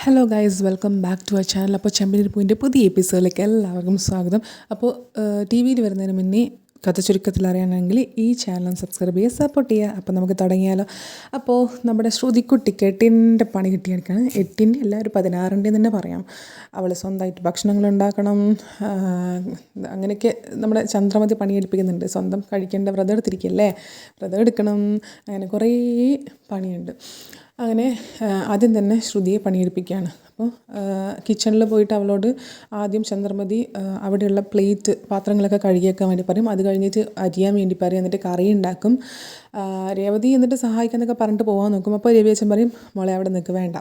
Hello guys, welcome back to our channel. അപ്പോൾ ചെമ്പനീർപ്പൂവിൻ്റെ പുതിയ എപ്പിസോഡിലേക്ക് എല്ലാവർക്കും സ്വാഗതം. അപ്പോൾ ടി വിയിൽ വരുന്നതിന് മുന്നേ കഥ ചുരുക്കത്തിൽ അറിയാനാണെങ്കിൽ ഈ ചാനൽ സബ്സ്ക്രൈബ് ചെയ്യുക, സപ്പോർട്ട് ചെയ്യുക. അപ്പോൾ നമുക്ക് തുടങ്ങിയാലോ. അപ്പോൾ നമ്മുടെ ശ്രുതിക്കുട്ടിക്ക് 8ൻ്റെ പണി കിട്ടിയെടുക്കുകയാണ്. 8ൻ്റെ അല്ല, ഒരു 16ൻ്റെ തന്നെ പറയാം. അവൾ സ്വന്തമായിട്ട് ഭക്ഷണങ്ങൾ ഉണ്ടാക്കണം. അങ്ങനെയൊക്കെ നമ്മുടെ ചന്ദ്രമതി പണിയെടുപ്പിക്കുന്നുണ്ട്. സ്വന്തം കഴിക്കേണ്ട വ്രതം എടുത്തിരിക്കുകയല്ലേ, വ്രതം എടുക്കണം. അങ്ങനെ കുറേ പണിയുണ്ട്. അങ്ങനെ ആദ്യം തന്നെ ശ്രുതിയെ പണിയെടുപ്പിക്കുകയാണ്. അപ്പോൾ കിച്ചണിൽ പോയിട്ട് അവളോട് ആദ്യം ചന്ദ്രമതി അവിടെയുള്ള പ്ലേറ്റ് പാത്രങ്ങളൊക്കെ കഴുകിയേക്കാൻ വേണ്ടി പറയും. അത് കഴിഞ്ഞിട്ട് അരിയാൻ വേണ്ടി പറയും. എന്നിട്ട് കറി ഉണ്ടാക്കും. രേവതി എന്നിട്ട് സഹായിക്കാന്നൊക്കെ പറഞ്ഞിട്ട് പോകാൻ നോക്കും. അപ്പോൾ രവി അച്ഛൻ പറയും, മോളെ അവിടെ നിൽക്ക്, വേണ്ട,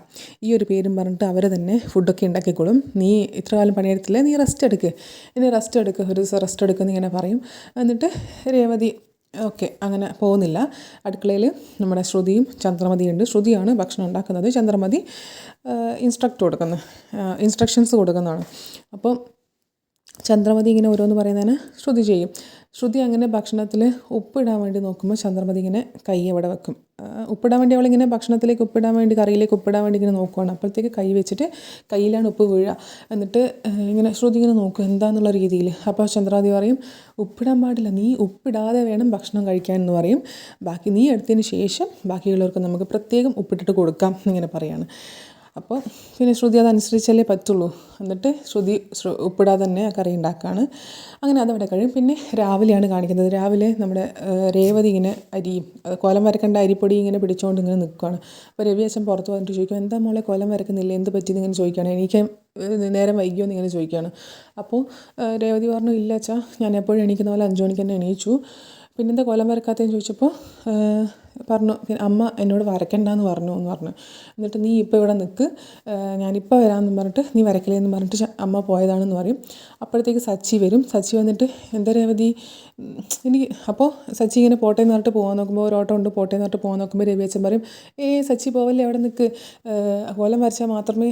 ഈ ഒരു പേരും പറഞ്ഞിട്ട് അവർ തന്നെ ഫുഡൊക്കെ ഉണ്ടാക്കിക്കോളും. നീ ഇത്ര കാലം പണിയെടുത്തില്ലേ, നീ റെസ്റ്റ് എടുക്ക്, ഇനി റെസ്റ്റ് എടുക്കുക, ഒരു ദിവസം റെസ്റ്റ് എടുക്കുമെന്ന് ഇങ്ങനെ പറയും. എന്നിട്ട് രേവതി ഓക്കെ അങ്ങനെ പോകുന്നില്ല. അടുക്കളയിൽ നമ്മുടെ ശ്രുതിയും ചന്ദ്രമതിയുണ്ട്. ശ്രുതിയാണ് ഭക്ഷണം ഉണ്ടാക്കുന്നത്, ചന്ദ്രമതി ഇൻസ്ട്രക്ഷൻസ് കൊടുക്കുന്നതാണ്. അപ്പോൾ ചന്ദ്രമതി ഇങ്ങനെ ഓരോന്ന് പറയുന്നതിന് ശ്രുതി ചെയ്യും. ശ്രുതി അങ്ങനെ ഭക്ഷണത്തിൽ ഉപ്പിടാൻ വേണ്ടി നോക്കുമ്പോൾ ചന്ദ്രമതി ഇങ്ങനെ കൈ അവിടെ വെക്കും. ഉപ്പിടാൻ വേണ്ടി അവളിങ്ങനെ ഭക്ഷണത്തിലേക്ക് ഉപ്പിടാൻ വേണ്ടി, കറിയിലേക്ക് ഉപ്പിടാൻ വേണ്ടി ഇങ്ങനെ നോക്കുവാണ്. അപ്പോഴത്തേക്ക് കൈ വെച്ചിട്ട് കയ്യിലാണ് ഉപ്പ് വീഴുക. എന്നിട്ട് ഇങ്ങനെ ശ്രുതി ഇങ്ങനെ നോക്കും എന്താണെന്നുള്ള രീതിയിൽ. അപ്പോൾ ചന്ദ്രമതി പറയും, ഉപ്പിടാൻ പാടില്ല, നീ ഉപ്പിടാതെ വേണം ഭക്ഷണം കഴിക്കാൻ എന്ന് പറയും. ബാക്കി നീ എടുത്തതിന് ശേഷം ബാക്കിയുള്ളവർക്ക് നമുക്ക് പ്രത്യേകം ഉപ്പിട്ടിട്ട് കൊടുക്കാം എന്നിങ്ങനെ പറയാണ്. അപ്പോൾ പിന്നെ ശ്രുതി അതനുസരിച്ചല്ലേ പറ്റുള്ളൂ. എന്നിട്ട് ശ്രുതി ഉപ്പിടാതെ തന്നെ ആ കറി ഉണ്ടാക്കുകയാണ്. അങ്ങനെ അതവിടെ കഴിയും. പിന്നെ രാവിലെയാണ് കാണിക്കുന്നത്. രാവിലെ നമ്മുടെ രേവതി ഇങ്ങനെ അരിയും കോലം വരക്കേണ്ട അരിപ്പൊടി ഇങ്ങനെ പിടിച്ചുകൊണ്ട് ഇങ്ങനെ നിൽക്കുകയാണ്. അപ്പോൾ രവി അച്ഛൻ പുറത്ത് വന്നിട്ട് ചോദിക്കും, എന്താ മോളെ കോലം വരക്കുന്നില്ല, എന്ത് പറ്റിയെന്ന് ഇങ്ങനെ ചോദിക്കുകയാണ്. എനിക്ക് നേരം വൈകിയോ എന്ന് ഇങ്ങനെ ചോദിക്കുകയാണ്. അപ്പോൾ രേവതി പറഞ്ഞു, ഇല്ല അച്ഛാ, ഞാൻ എപ്പോഴും എണീക്കുന്ന പോലെ 5 മണിക്ക് തന്നെ എണീച്ചു. പിന്നെന്താ കോലം വരക്കാത്തതെന്ന് ചോദിച്ചപ്പോൾ പറഞ്ഞു, അമ്മ എന്നോട് വരയ്ക്കണ്ടെന്ന് പറഞ്ഞു എന്ന് പറഞ്ഞു. എന്നിട്ട് നീ ഇപ്പോൾ ഇവിടെ നിൽക്ക്, ഞാനിപ്പോൾ വരാമെന്ന് പറഞ്ഞിട്ട് നീ വരയ്ക്കില്ലെന്ന് പറഞ്ഞിട്ട് അമ്മ പോയതാണെന്ന് പറയും. അപ്പോഴത്തേക്ക് സച്ചി വരും. സച്ചി വന്നിട്ട് എന്താ രേവതി എനിക്ക്, അപ്പോൾ സച്ചി ഇങ്ങനെ പോട്ടെ എന്ന് പറഞ്ഞിട്ട് പോകാൻ നോക്കുമ്പോൾ, ഒരു ഓട്ടം ഉണ്ട് പോട്ടെ എന്ന് പറഞ്ഞിട്ട് പോകാൻ നോക്കുമ്പോൾ രവി അച്ഛൻ പറയും, സച്ചി പോവല്ലേ, അവിടെ നിൽക്ക്, കോലം വരച്ചാൽ മാത്രമേ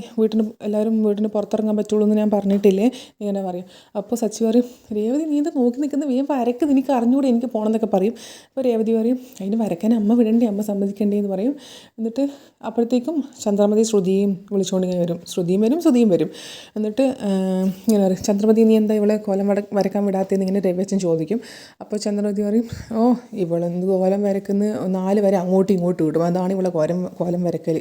എല്ലാവരും വീട്ടിന് പുറത്തിറങ്ങാൻ പറ്റുള്ളൂ എന്ന് ഞാൻ പറഞ്ഞിട്ടില്ലേ, ഇങ്ങനെ പറയും. അപ്പോൾ സച്ചി പറയും, രേവതി നീ എന്താ നോക്കി നിൽക്കുന്നത്, വേഗം വരക്ക്, നിനക്ക് അറിഞ്ഞുകൂടെ എനിക്ക് പോകണമെന്നൊക്കെ പറയും. അപ്പോൾ രേവതി പറയും, അതിന് വരയ്ക്കാൻ അമ്മ വിടണ്ടേ, അമ്മ സമ്മതിക്കണ്ടേ എന്ന് പറയും. എന്നിട്ട് അപ്പോഴത്തേക്കും ചന്ദ്രമതി ശ്രുതിയും വിളിച്ചുകൊണ്ട് ഇങ്ങനെ വരും. ശ്രുതിയും വരും. എന്നിട്ട് ഇങ്ങനെ പറയും, ചന്ദ്രമതി നീ എന്താ ഇവളെ കോലം വരക്കാൻ വിടാത്തതെന്ന് ഇങ്ങനെ രവി അച്ഛൻ ചോദിക്കും. അപ്പോൾ ചന്ദ്രമതി പറയും, ഇവളെന്ത് കോലം വരക്കുന്ന 4 വരെ അങ്ങോട്ടും ഇങ്ങോട്ടും ഇടും, അതാണ് ഇവളെ കോലം വരക്കൽ,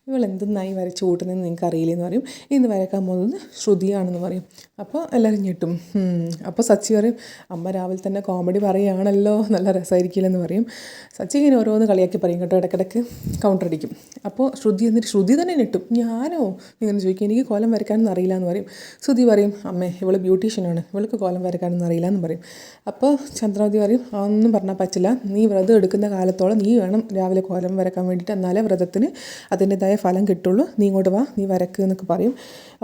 ഇവളെന്തെന്നായി വരച്ച് കൂട്ടുന്നതെന്ന് നിങ്ങൾക്ക് അറിയില്ലെന്ന് പറയും. ഇന്ന് വരക്കാൻ പോകുന്നത് ശ്രുതിയാണെന്ന് പറയും. അപ്പോൾ എല്ലാവരും ഞെട്ടും. അപ്പോൾ സച്ചി പറയും, അമ്മ രാവിലെ തന്നെ കോമഡി പറയുകയാണല്ലോ, നല്ല രസമായിരിക്കില്ലെന്ന് പറയും. സച്ചി ഇങ്ങനെ ഓരോന്ന് കളിയാക്കി പറയും കേട്ടോ, ഇടയ്ക്കിടയ്ക്ക് കൗണ്ടർ അടിക്കും. അപ്പോൾ ശ്രുതി തന്നെ ഞെട്ടും, ഞാനോ ഇങ്ങനെ ചോദിക്കും, എനിക്ക് കോലം വരയ്ക്കാനൊന്നും അറിയില്ല എന്ന് പറയും. ശ്രുതി പറയും, അമ്മേ ഇവള് ബ്യൂട്ടീഷ്യനാണ്, ഇവൾക്ക് കോലം വരയ്ക്കാനൊന്നും അറിയില്ല എന്ന് പറയും. അപ്പോൾ ചന്ദ്രമതി പറയും, അതൊന്നും പറഞ്ഞാൽ പറ്റില്ല, നീ വ്രതം എടുക്കുന്ന കാലത്തോളം നീ വേണം രാവിലെ കോലം വരക്കാൻ വേണ്ടിയിട്ട്, എന്നാലേ വ്രതത്തിന് അതിൻ്റെതായ ഫലം കിട്ടുള്ളൂ, നീ ഇങ്ങോട്ട് വാ, നീ വരക്ക് എന്നൊക്കെ പറയും.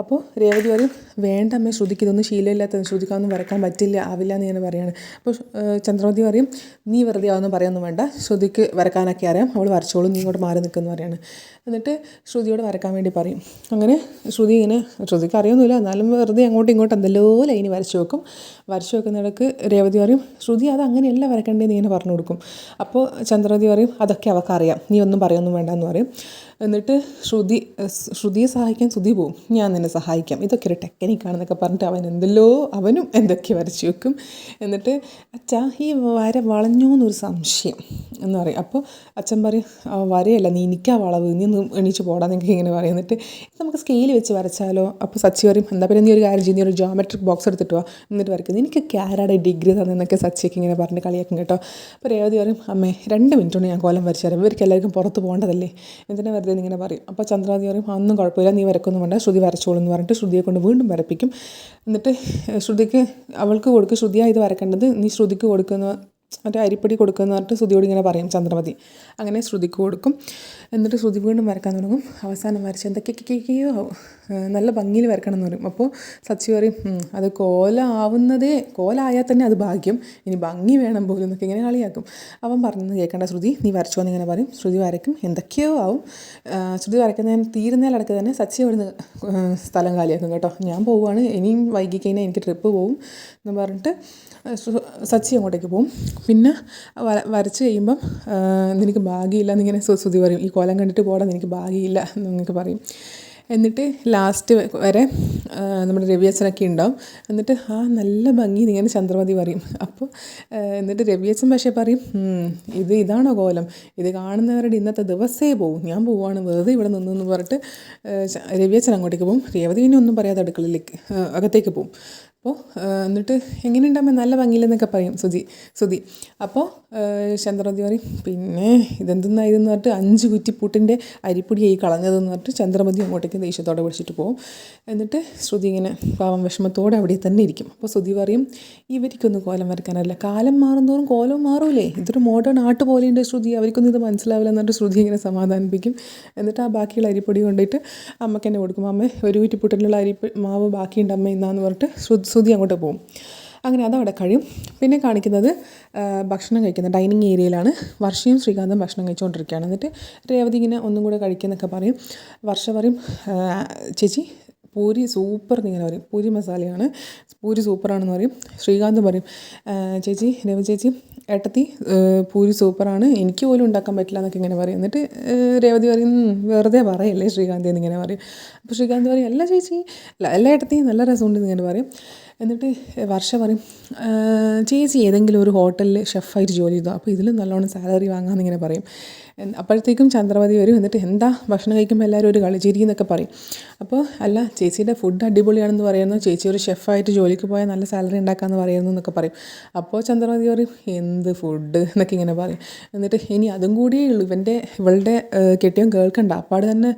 അപ്പോൾ രേവതി പറയും, വേണ്ട അമ്മേ, ശ്രുതിക്ക് ഇതൊന്നും ശീലമില്ലാത്തത്, ശ്രുതിക്കൊന്നും വരക്കാൻ ആവില്ല എന്ന് ഇങ്ങനെ പറയാണ്. അപ്പോൾ ചന്ദ്രമതി പറയും, നീ വെറുതെ ആവുമെന്ന് പറയാനൊന്നും വേണ്ട, ശ്രുതിക്ക് വരക്കാനൊക്കെ അറിയാം, അവൾ വരച്ചോളും, നീ ഇങ്ങോട്ട് മാറി നിൽക്കുമെന്ന് പറയാണ്. എന്നിട്ട് ശ്രുതിയോട് വരക്കാൻ വേണ്ടി പറയും. അങ്ങനെ ശ്രുതിക്ക് അറിയൊന്നുമില്ല, എന്നാലും വെറുതെ അങ്ങോട്ടും ഇങ്ങോട്ടും എന്തെല്ലോ ലൈന് വരച്ച് വെക്കുന്നിടക്ക് രേവതി പറയും, ശ്രുതി അത് അങ്ങനെയല്ല വരക്കേണ്ടതെന്ന് ഇങ്ങനെ പറഞ്ഞു കൊടുക്കും. അപ്പോൾ ചന്ദ്രമതി പറയും, അതൊക്കെ അവൾക്കറിയാം, നീ ഒന്നും പറയൊന്നും വേണ്ട എന്ന് പറയും. എന്നിട്ട് ശ്രുതിയെ സഹായിക്കാൻ ശ്രുതി പോവും, ഞാൻ നിന്നെ സഹായിക്കാം, ഇതൊക്കെ ഒരു ടെക്നിക്കാണെന്നൊക്കെ പറഞ്ഞിട്ട് അവനും എന്തൊക്കെ വരച്ച് വെക്കും. എന്നിട്ട് അച്ഛാ ഈ വര വളഞ്ഞോ എന്നൊരു സംശയം എന്ന് പറയും. അപ്പോൾ അച്ഛൻ പറയും, വരയല്ല, നീ എനിക്കാ വളവ്, നീ ഒന്ന് എണീച്ച് പോടാന്നൊക്കെ ഇങ്ങനെ പറയും. എന്നിട്ട് നമുക്ക് സ്കെയിൽ വെച്ച് വരച്ചാലോ. അപ്പോൾ സച്ചി പറയും, എന്താ പിന്നെ നീ ഒരു കാര്യം ചെയ്യും, നീ ഒരു ജോമെട്രിക് ബോക്സ് എടുത്തിട്ട് വാ, എന്നിട്ട് വരയ്ക്കുന്നത്, എനിക്കൊക്കെ ആരാടെ ഡിഗ്രി തന്നെന്നൊക്കെ സച്ചിയൊക്കെ ഇങ്ങനെ പറഞ്ഞ് കളിയാക്കും കേട്ടോ. അപ്പോൾ രേവതി പറയും, അമ്മേ 2 മിനിറ്റ് കൊണ്ട് ഞാൻ കോലം വരച്ചു തരാം, ഇവർക്ക് എല്ലാവർക്കും പുറത്ത് പോകേണ്ടതല്ലേ, എന്തിനാ വെറുതെ ഇങ്ങനെ പറയും. അപ്പോൾ ചന്ദ്രമതി പറയും, ഒന്നും കുഴപ്പമില്ല, നീ വരക്കൊന്നും വേണ്ട, ശ്രുതി വരച്ചോളൂ എന്ന് പറഞ്ഞിട്ട് ശ്രുതിയെ കൊണ്ട് വീണ്ടും വരപ്പിക്കും. എന്നിട്ട് അവൾക്ക് കൊടുക്കും, ശ്രുതിയാണ് ഇത് വരക്കേണ്ടത്, നീ ശ്രുതിക്ക് കൊടുക്കുന്ന മറ്റേ അരിപ്പൊടി കൊടുക്കുന്ന പറഞ്ഞിട്ട് ശ്രുതിയോട് ഇങ്ങനെ പറയും ചന്ദ്രമതി. അങ്ങനെ ശ്രുതിക്ക് കൊടുക്കും. എന്നിട്ട് ശ്രുതി വീണ്ടും വരക്കാൻ തുടങ്ങും. അവസാനം വരച്ച് എന്തൊക്കെയോ നല്ല ഭംഗിയിൽ വരക്കണം എന്ന് പറയും. അപ്പോൾ സച്ചി പറയും, അത് കോലായാൽ തന്നെ അത് ഭാഗ്യം, ഇനി ഭംഗി വേണം പോലും എന്നൊക്കെ ഇങ്ങനെ കളിയാക്കും. അവൻ പറഞ്ഞത് കേൾക്കേണ്ട ശ്രുതി, നീ വരച്ചോ എന്നിങ്ങനെ പറയും. ശ്രുതി വരയ്ക്കും, എന്തൊക്കെയോ ആവും. ശ്രുതി വരയ്ക്കുന്നതിന് തീരുന്നതിലടക്ക് തന്നെ സച്ചി അവിടുന്ന് സ്ഥലം കാലിയാക്കും കേട്ടോ, ഞാൻ പോവുകയാണ്, ഇനിയും വൈകിക്കഴിഞ്ഞാൽ എനിക്ക് ട്രിപ്പ് പോവും എന്ന് പറഞ്ഞിട്ട് സച്ചി അങ്ങോട്ടേക്ക് പോവും. പിന്നെ വരച്ച് കഴിയുമ്പം നിനക്ക് ഭാഗ്യമില്ല എന്നിങ്ങനെ ശ്രുതി പറയും, ഈ കോലം കണ്ടിട്ട് പോടാൻ എനിക്ക് ഭാഗ്യമില്ല എന്നൊക്കെ പറയും. എന്നിട്ട് ലാസ്റ്റ് വരെ നമ്മുടെ രവിയച്ഛനൊക്കെ ഉണ്ടാവും. എന്നിട്ട് നല്ല ഭംഗി ഇങ്ങനെ ചന്ദ്രമതി പറയും. അപ്പോൾ എന്നിട്ട് രവിയച്ഛൻ പക്ഷേ പറയും, ഇതാണോ കോലം, ഇത് കാണുന്നവരുടെ ഇന്നത്തെ ദിവസമേ പോവും, ഞാൻ പോവാണ് വെറുതെ ഇവിടെ നിന്നെന്ന് പറഞ്ഞിട്ട് രവിയച്ഛൻ അങ്ങോട്ടേക്ക് പോകും. രേവതി പിന്നെ ഒന്നും പറയാതെ അടുക്കളയിലേക്ക് അകത്തേക്ക് പോകും. അപ്പോൾ എന്നിട്ട് എങ്ങനെയുണ്ടാകുമ്പോൾ നല്ല ഭംഗിയില്ലെന്നൊക്കെ പറയും സുധി. അപ്പോൾ ചന്ദ്രമതി പറയും, പിന്നെ ഇതെന്തെന്നായതെന്ന് പറഞ്ഞിട്ട് 5 കുറ്റിപ്പൂട്ടിൻ്റെ അരിപ്പൊടിയായി കളഞ്ഞതെന്ന് പറഞ്ഞിട്ട് ചന്ദ്രമതി അങ്ങോട്ടേക്ക് ദേഷ്യത്തോടെ പിടിച്ചിട്ട് പോകും. എന്നിട്ട് ശ്രുതി ഇങ്ങനെ പാവം വിഷമത്തോടെ അവിടെ തന്നെ ഇരിക്കും. അപ്പോൾ സുധി പറയും, ഇവർക്കൊന്നും കോലം വരയ്ക്കാനല്ല, കാലം മാറുന്നതോറും കോലം മാറൂലേ, ഇതൊരു മോഡേൺ ആർട്ട് പോലെയുണ്ട് ശ്രുതി, അവർക്കൊന്നും ഇത് മനസ്സിലാവില്ല എന്നിട്ട് ശ്രുതി ഇങ്ങനെ സമാധാനിപ്പിക്കും. എന്നിട്ട് ആ ബാക്കിയുള്ള അരിപ്പൊടി കൊണ്ടിട്ട് അമ്മയ്ക്ക് തന്നെ കൊടുക്കും. അമ്മ ഒരു കുറ്റിപ്പൂട്ടിനുള്ള മാവ് ബാക്കിയുണ്ട് അമ്മ ഇന്നാന്ന് പറഞ്ഞിട്ട് ശ്രുതി അങ്ങോട്ട് പോകും. അങ്ങനെ അതവിടെ കഴിയും. പിന്നെ കാണിക്കുന്നത് ഭക്ഷണം കഴിക്കുന്ന ഡൈനിങ് ഏരിയയിലാണ്. വർഷയും ശ്രീകാന്തും ഭക്ഷണം കഴിച്ചുകൊണ്ടിരിക്കുകയാണ്. എന്നിട്ട് രേവതി ഇങ്ങനെ ഒന്നും കൂടെ കഴിക്കുന്നൊക്കെ പറയും. വർഷ പറയും, ചേച്ചി പൂരി സൂപ്പർ എന്നിങ്ങനെ പറയും, പൂരി മസാലയാണ്, പൂരി സൂപ്പറാണെന്ന് പറയും. ശ്രീകാന്ത് പറയും, രേവതി ചേച്ചി ഏട്ടത്തി പൂരി സൂപ്പറാണ്, എനിക്ക് പോലും ഉണ്ടാക്കാൻ പറ്റില്ല എന്നൊക്കെ ഇങ്ങനെ പറയും. എന്നിട്ട് രേവതി പറയും, വെറുതെ പറയല്ലേ ശ്രീകാന്തി എന്നിങ്ങനെ പറയും. അപ്പോൾ ശ്രീകാന്ത് പറയും, അല്ല ചേച്ചി, അല്ല ഏട്ടത്തി നല്ല രസമുണ്ട് എന്നിങ്ങനെ പറയും. എന്നിട്ട് വർഷ പറയും, ചേച്ചി ഏതെങ്കിലും ഒരു ഹോട്ടലിൽ ഷെഫായിട്ട് ജോലി ചെയ്തോ, അപ്പോൾ ഇതിലും നല്ലോണം സാലറി വാങ്ങാമെന്നിങ്ങനെ പറയും. അപ്പോഴത്തേക്കും ചന്ദ്രമതി വരും. എന്നിട്ട് എന്താ ഭക്ഷണം കഴിക്കുമ്പോൾ എല്ലാവരും ഒരു കളിച്ചിരി എന്നൊക്കെ പറയും. അപ്പോൾ അല്ല, ചേച്ചിയുടെ ഫുഡ് അടിപൊളിയാണെന്ന് പറയുന്നു, ചേച്ചി ഒരു ഷെഫായിട്ട് ജോലിക്ക് പോയാൽ നല്ല സാലറി ഉണ്ടാക്കാമെന്ന് പറയുന്നു എന്നൊക്കെ പറയും. അപ്പോൾ ചന്ദ്രമതി പറയും, എന്ത് ഫുഡ് എന്നൊക്കെ ഇങ്ങനെ പറയും. എന്നിട്ട് ഇനി അതും കൂടിയേ ഉള്ളൂ, ഇവളുടെ കെട്ടിയവൻ കേൾക്കണ്ട, അപ്പാട് തന്നെ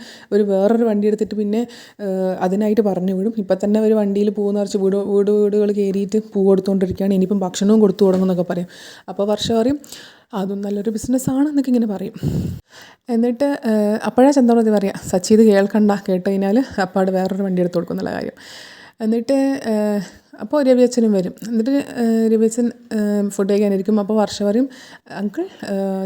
വേറൊരു വണ്ടി എടുത്തിട്ട് പിന്നെ അതിനായിട്ട് പറഞ്ഞു വിടും. ഇപ്പം തന്നെ ഒരു വണ്ടിയിൽ പൂ നിറച്ച് വീടുകൾ കയറിയിട്ട് പൂ കൊടുത്തുകൊണ്ടിരിക്കുകയാണ്, ഇനിയിപ്പം ഭക്ഷണവും കൊടുത്തു തുടങ്ങും എന്നൊക്കെ പറയും. അപ്പോൾ വർഷ പറയും, അതും നല്ലൊരു ബിസിനസ്സാണ് എന്നൊക്കെ ഇങ്ങനെ പറയും. എന്നിട്ട് അപ്പോഴാണ് ചന്ദ്രമതി പറയുക, സച്ചി ഇത് കേട്ട് കഴിഞ്ഞാൽ അപ്പാട് വേറൊരു വണ്ടി എടുത്ത് കൊടുക്കും എന്നുള്ള കാര്യം. എന്നിട്ട് അപ്പോൾ രവിയച്ഛനും വരും. എന്നിട്ട് രവിയച്ഛൻ ഫുഡ് കഴിക്കാനിരിക്കും. അപ്പോൾ വർഷ പറയും, അങ്കിൾ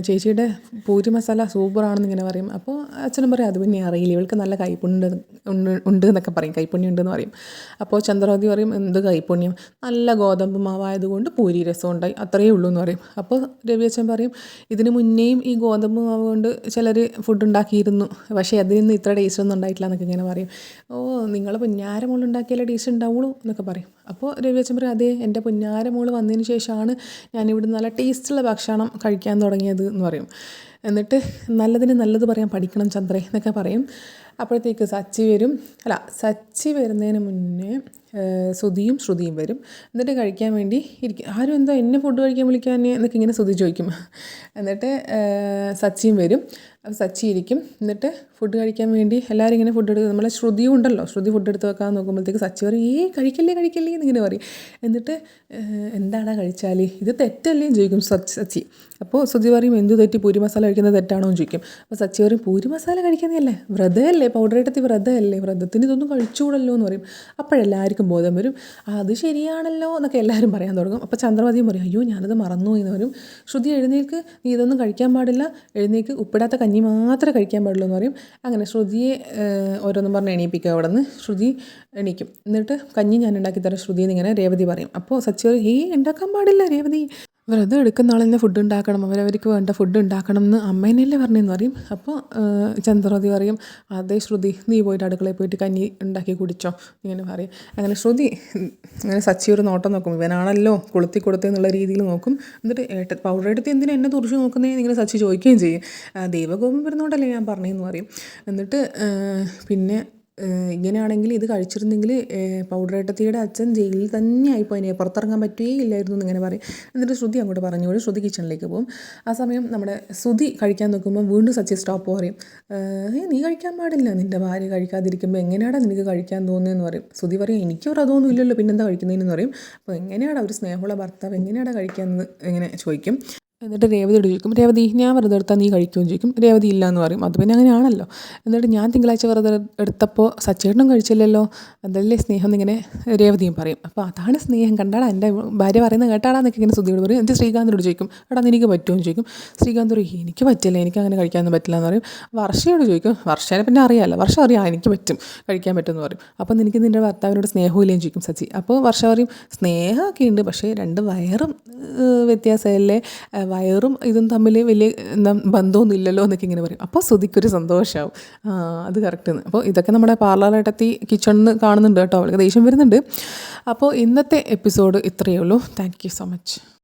ചേച്ചിയുടെ പൂരി മസാല സൂപ്പറാണെന്ന് ഇങ്ങനെ പറയും. അപ്പോൾ അച്ഛനും പറയും, അത് പിന്നെ അറിയില്ല, ഇവൾക്ക് നല്ല കൈപ്പുണ്യം ഉണ്ട് എന്നൊക്കെ പറയും, കൈപ്പുണ്യം ഉണ്ടെന്ന് പറയും. അപ്പോൾ ചന്ദ്രമതി പറയും, എന്ത് കൈപ്പുണ്യം, നല്ല ഗോതമ്പ് മാവായതുകൊണ്ട് പൂരി രസം ഉണ്ടായി, അത്രയേ ഉള്ളൂ എന്ന് പറയും. അപ്പോൾ രവിയച്ഛൻ പറയും, ഇതിന് മുന്നേയും ഈ ഗോതമ്പ് മാവ് കൊണ്ട് ചിലർ ഫുഡ് ഉണ്ടാക്കിയിരുന്നു, പക്ഷേ അതിനൊന്നും ഇത്ര ടേസ്റ്റ് ഒന്നും ഉണ്ടായിട്ടില്ല എന്നൊക്കെ ഇങ്ങനെ പറയും. നിങ്ങൾ പുന്നാരമോൾ ഉണ്ടാക്കിയാലേ ടേസ്റ്റ് ഉണ്ടാവുള്ളൂ എന്നൊക്കെ പറയും. അപ്പോൾ രവിയച്ഛൻ പറയും, അതെ, എൻ്റെ പുന്നാരമോൾ വന്നതിന് ശേഷമാണ് ഞാനിവിടെ നല്ല ടേസ്റ്റുള്ള ഭക്ഷണം കഴിക്കാൻ തുടങ്ങിയത് എന്ന് പറയും. എന്നിട്ട് നല്ലതിന് നല്ലത് പറയാൻ പഠിക്കണം ചന്ദ്രേ എന്നൊക്കെ പറയും. അപ്പോഴത്തേക്ക് സച്ചി വരുന്നതിന് മുന്നേ സുധിയും ശ്രുതിയും വരും. എന്നിട്ട് കഴിക്കാൻ വേണ്ടി ഇരിക്കും. ആരും എന്താ എന്നെ ഫുഡ് കഴിക്കാൻ വിളിക്കാൻ എന്നൊക്കെ ഇങ്ങനെ ശ്രുതി ചോദിക്കും. എന്നിട്ട് സച്ചിയും വരും. അപ്പോൾ സച്ചി ഇരിക്കും. എന്നിട്ട് ഫുഡ് കഴിക്കാൻ വേണ്ടി എല്ലാവരും ഇങ്ങനെ ഫുഡ് എടുക്കും. നമ്മളെ ശ്രുതിയും ഉണ്ടല്ലോ, ശ്രുതി ഫുഡ് എടുത്ത് വെക്കാൻ നോക്കുമ്പോഴത്തേക്ക് സച്ചി പറയും, കഴിക്കല്ലേ എന്നിങ്ങനെ പറയും. എന്നിട്ട് എന്താടാ കഴിച്ചാൽ ഇത് തെറ്റല്ലേ എന്ന് ചോദിക്കും സച്ചി. അപ്പോൾ ശ്രുതി പറയും, എന്ത് തെറ്റി, പൂരി മസാല കഴിക്കുന്നത് തെറ്റാണോ എന്ന് ചോദിക്കും. അപ്പോൾ സച്ചി പറയും, പൂരി മസാല കഴിക്കുന്നതല്ലേ, വ്രതമല്ലേ, പൗഡറേട്ടത്തി വ്രതമല്ലേ, വ്രതത്തിന് ഇതൊന്നും കഴിച്ചുകൂടല്ലോ എന്ന് പറയും. അപ്പോഴെല്ലാവർക്കും ബോധം വരും, അത് ശരിയാണല്ലോ എന്നൊക്കെ എല്ലാവരും പറയാൻ തുടങ്ങും. അപ്പോൾ ചന്ദ്രമതിയും പറയും, അയ്യോ ഞാനത് മറന്നു എന്ന് പറയും. ശ്രുതി, എഴുന്നേൽക്ക്, നീ ഇതൊന്നും കഴിക്കാൻ പാടില്ല, എഴുന്നേൽക്ക്, ഉപ്പിടാത്ത കഞ്ഞി മാത്രമേ കഴിക്കാൻ പാടുള്ളൂ എന്ന് പറയും. അങ്ങനെ ശ്രുതിയെ ഓരോന്നും പറഞ്ഞ് എണീപ്പിക്കുക. അവിടെ നിന്ന് ശ്രുതി എണീക്കും. എന്നിട്ട് കഞ്ഞി ഞാൻ ഉണ്ടാക്കിത്തരാം ശ്രുതി എന്നിങ്ങനെ രേവതി പറയും. അപ്പോൾ സച്ചി പറയും, ഉണ്ടാക്കാൻ പാടില്ല രേവതി, വ്രതം എടുക്കുന്ന ആളെന്നെ ഫുഡ് ഉണ്ടാക്കണം, അവരവർക്ക് വേണ്ട ഫുഡ് ഉണ്ടാക്കണം എന്ന് അമ്മേനല്ലേ പറഞ്ഞെന്ന് പറയും. അപ്പോൾ ചന്ദ്രമതി പറയും, അതേ ശ്രുതി, നീ പോയിട്ട് അടുക്കളയിൽ പോയിട്ട് കഞ്ഞി ഉണ്ടാക്കി കുടിച്ചോ ഇങ്ങനെ പറയും. അങ്ങനെ ശ്രുതി അങ്ങനെ സച്ചി ഒരു നോട്ടം നോക്കും, ഇവനാണല്ലോ കൊടുത്തെന്നുള്ള രീതിയിൽ നോക്കും. എന്നിട്ട് പൗഡർ എടുത്ത് എന്തിനാ എന്നെ തുറച്ച് നോക്കുന്നേ ഇങ്ങനെ സച്ചി ചോദിക്കുകയും ചെയ്യും. ദൈവകോപം വരുന്നോണ്ടല്ലേ ഞാൻ പറഞ്ഞതെന്ന് പറയും. എന്നിട്ട് പിന്നെ ഇങ്ങനെയാണെങ്കിൽ ഇത് കഴിച്ചിരുന്നെങ്കിൽ പൗഡറേട്ടത്തിയുടെ അച്ഛൻ ജയിലിൽ തന്നെ ആയിപ്പോയിനെ, പുറത്തിറങ്ങാൻ പറ്റുകയേ ഇല്ലായിരുന്നു എന്നിങ്ങനെ പറയും. എന്നിട്ട് ശ്രുതി അങ്ങോട്ട് പറഞ്ഞുകൊണ്ട് ശ്രുതി കിച്ചണിലേക്ക് പോകും. ആ സമയം നമ്മുടെ ശ്രുതി കഴിക്കാൻ നോക്കുമ്പോൾ വീണ്ടും സച്ചി സ്റ്റോപ്പ് പറയും, നീ കഴിക്കാൻ പാടില്ല, നിൻ്റെ ഭാര്യ കഴിക്കാതിരിക്കുമ്പോൾ എങ്ങനെയാടാ നിനക്ക് കഴിക്കാൻ തോന്നുന്നതെന്ന് പറയും. ശ്രുതി പറയും, എനിക്ക് വ്രതമൊന്നും ഇല്ലല്ലോ, പിന്നെന്താ കഴിക്കുന്നതെന്ന് പറയും. അപ്പോൾ എങ്ങനെയാടാ ഒരു സ്നേഹമുള്ള ഭർത്താവ് എങ്ങനെയാടാ കഴിക്കാമെന്ന് ഇങ്ങനെ ചോദിക്കും. എന്നിട്ട് രേവതിയോട് ചോദിക്കും, രേവതി ഞാൻ വ്രതം എടുത്താൽ നീ കഴിക്കുമെന്ന് ചോദിക്കും. രേവതി ഇല്ല എന്ന് പറയും. അത് പിന്നെ അങ്ങനെയാണല്ലോ. എന്നിട്ട് ഞാൻ തിങ്കളാഴ്ച വ്രതം എടുത്തപ്പോൾ സച്ചേട്ടനും കഴിച്ചില്ലല്ലോ, അതല്ലേ സ്നേഹം എന്നിങ്ങനെ രേവതിയും പറയും. അപ്പോൾ അതാണ് സ്നേഹം, കണ്ടാടാ എൻ്റെ ഭാര്യ പറയുന്നത് കേട്ടാടാന്നൊക്കെ ഇങ്ങനെ ശ്രുതിയോട് പറയും. എന്നിട്ട് ശ്രീകാന്തിനോട് ചോദിക്കും, എടാ നിനക്ക് പറ്റുമോ എന്ന് ചോദിക്കും. ശ്രീകാന്ത് പറയും, എനിക്ക് പറ്റില്ല, എനിക്ക് അങ്ങനെ കഴിക്കാനൊന്നും പറ്റില്ല എന്ന് പറയും. വർഷയോട് ചോദിക്കും, വർഷേനെ പിന്നെ അറിയാമല്ലോ, വർഷ അറിയാം എനിക്ക് പറ്റും, കഴിക്കാൻ പറ്റുമെന്ന് പറയും. അപ്പോൾ നിനക്ക് നിൻ്റെ ഭർത്താവിനോട് സ്നേഹമില്ലേന്ന് ചോദിക്കും സച്ചി. അപ്പോൾ വർഷ പറയും, സ്നേഹമൊക്കെ ഉണ്ട്, പക്ഷേ രണ്ട് വയറും വ്യത്യാസമല്ലേ, വയറും ഇതും തമ്മിൽ വലിയ എന്താ ബന്ധമൊന്നും ഇല്ലല്ലോ എന്നൊക്കെ ഇങ്ങനെ പറയും. അപ്പോൾ ശ്രുതിക്കൊരു സന്തോഷമാവും. അത് കറക്റ്റ്. അപ്പോൾ ഇതൊക്കെ നമ്മുടെ പാർലറായിട്ടെത്തി കിച്ചണിൽ നിന്ന് കാണുന്നുണ്ട് കേട്ടോ, അവൾക്ക് ദേഷ്യം വരുന്നുണ്ട്. അപ്പോൾ ഇന്നത്തെ എപ്പിസോഡ് ഇത്രയേ ഉള്ളൂ. Thank you so much.